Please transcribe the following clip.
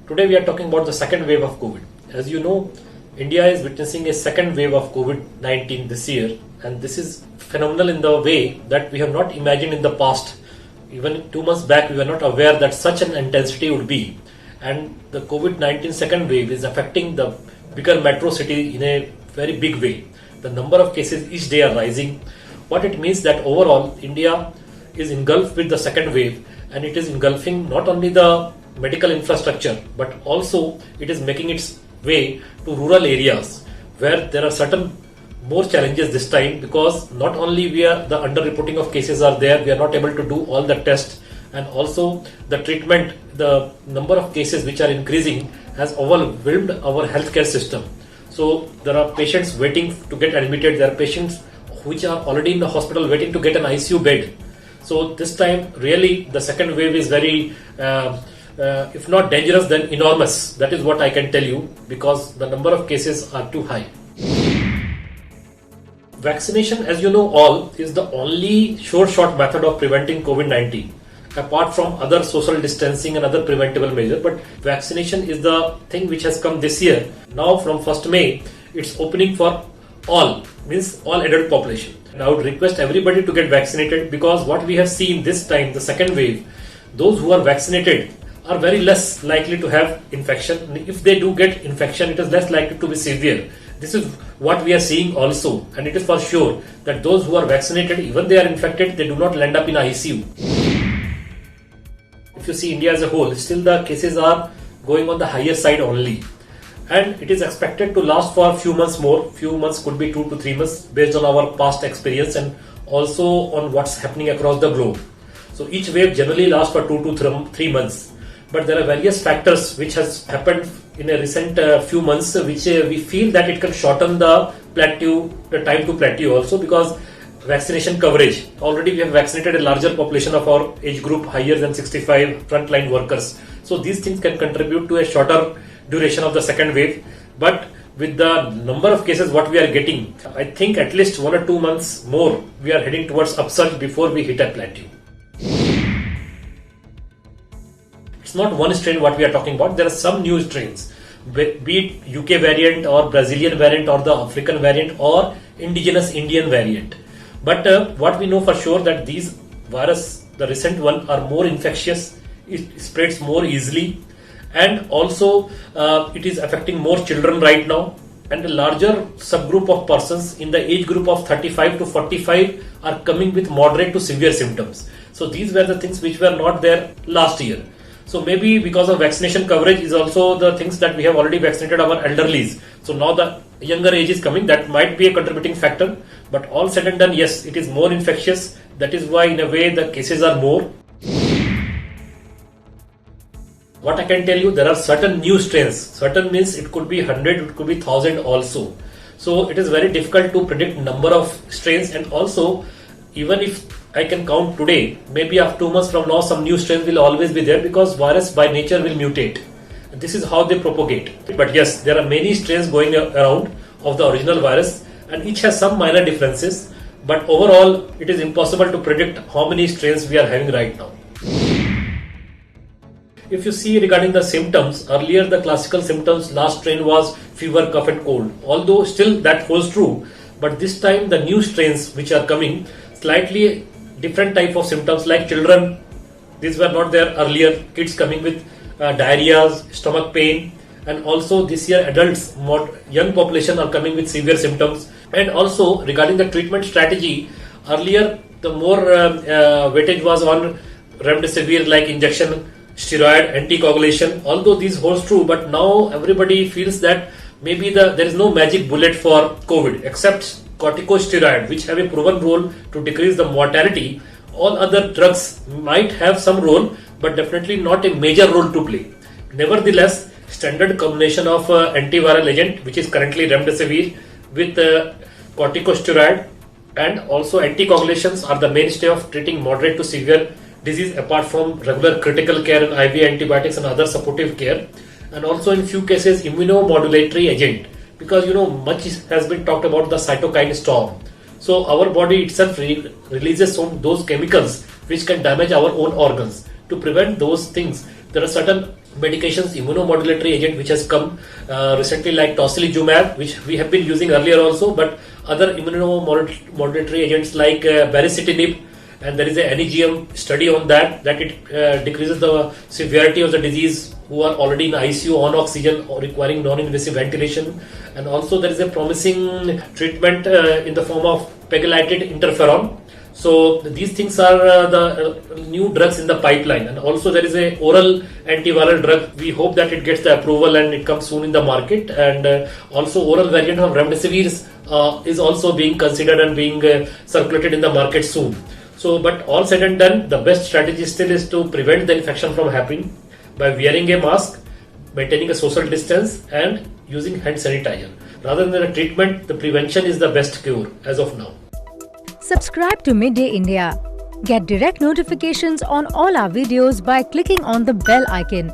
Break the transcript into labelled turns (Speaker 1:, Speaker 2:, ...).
Speaker 1: Today we are talking about the second wave of COVID. As you know, India is witnessing a second wave of COVID-19 this year, and this is phenomenal in the way that we have not imagined in the past. Even 2 months back, we were not aware that such an intensity would be. And the COVID-19 second wave is affecting the bigger metro city in a very big way. The number of cases each day are rising. What it means that overall, India is engulfed with the second wave, and it is engulfing not only the medical infrastructure, but also it is making its way to rural areas where there are certain more challenges this time, because not only we are the underreporting of cases are there, we are not able to do all the tests, and also the treatment, the number of cases which are increasing has overwhelmed our healthcare system. So there are patients waiting to get admitted, there are patients which are already in the hospital waiting to get an ICU bed. So this time really the second wave is very if not dangerous, then enormous. That is what I can tell you, because the number of cases are too high. Vaccination, as you know all, is the only sure-shot method of preventing COVID-19, apart from other social distancing and other preventable measures. But vaccination is the thing which has come this year. Now from 1st May, it's opening for all, means all adult population. And I would request everybody to get vaccinated, because what we have seen this time, the second wave, those who are vaccinated are very less likely to have infection. If they do get infection, it is less likely to be severe. This is what we are seeing also, and it is for sure that those who are vaccinated, even they are infected, they do not land up in ICU. If you see India as a whole, still the cases are going on the higher side only, and it is expected to last for a few months more. Few months could be 2 to 3 months based on our past experience and also on what's happening across the globe. So each wave generally lasts for 2 to 3 months. But there are various factors which has happened in a recent few months, which we feel that it can shorten the plateau, the time to plateau also, because vaccination coverage. Already we have vaccinated a larger population of our age group higher than 65 frontline workers. So these things can contribute to a shorter duration of the second wave. But with the number of cases what we are getting, I think at least 1 or 2 months more we are heading towards upsurge before we hit a plateau. It's not one strain what we are talking about. There are some new strains, be it UK variant or Brazilian variant or the African variant or indigenous Indian variant. But what we know for sure that these virus, the recent one, are more infectious, it spreads more easily, and also it is affecting more children right now, and a larger subgroup of persons in the age group of 35 to 45 are coming with moderate to severe symptoms. So these were the things which were not there last year. So maybe because of vaccination coverage is also the things that we have already vaccinated our elderlies. So now the younger age is coming, that might be a contributing factor. But all said and done, yes, it is more infectious. That is why in a way the cases are more. What I can tell you, there are certain new strains. Certain means it could be 100, it could be 1000 also. So it is very difficult to predict number of strains, and also even if I can count today, maybe after 2 months from now some new strains will always be there, because virus by nature will mutate. This is how they propagate. But yes, there are many strains going around of the original virus, and each has some minor differences. But overall, it is impossible to predict how many strains we are having right now. If you see regarding the symptoms, earlier the classical symptoms last strain was fever, cough and cold. Although still that holds true, but this time the new strains which are coming, slightly different type of symptoms, like children, these were not there earlier, kids coming with diarrhea, stomach pain, and also this year adults, more young population are coming with severe symptoms. And also regarding the treatment strategy, earlier the more weightage was on remdesivir like injection, steroid, anticoagulation, although these holds true, but now everybody feels that maybe there is no magic bullet for COVID except corticosteroid, which have a proven role to decrease the mortality. All other drugs might have some role, but definitely not a major role to play. Nevertheless, standard combination of antiviral agent, which is currently remdesivir, with corticosteroid and also anticoagulations are the mainstay of treating moderate to severe disease, apart from regular critical care and IV antibiotics and other supportive care, and also in few cases immunomodulatory agent, because much has been talked about the cytokine storm. So our body itself releases those chemicals which can damage our own organs. To prevent those things, there are certain medications, immunomodulatory agent which has come recently, like tocilizumab, which we have been using earlier also, but other immunomodulatory agents like baricitinib, and there is a NEGM study on that it decreases the severity of the disease who are already in ICU on oxygen or requiring non-invasive ventilation. And also there is a promising treatment in the form of pegylated interferon. So these things are the new drugs in the pipeline, and also there is a oral antiviral drug. We hope that it gets the approval and it comes soon in the market. And also oral variant of remdesivir is also being considered and being circulated in the market soon. So, but all said and done, the best strategy still is to prevent the infection from happening by wearing a mask, maintaining a social distance, and using hand sanitizer. Rather than a treatment, the prevention is the best cure as of now.
Speaker 2: Subscribe to Midday India. Get direct notifications on all our videos by clicking on the bell icon.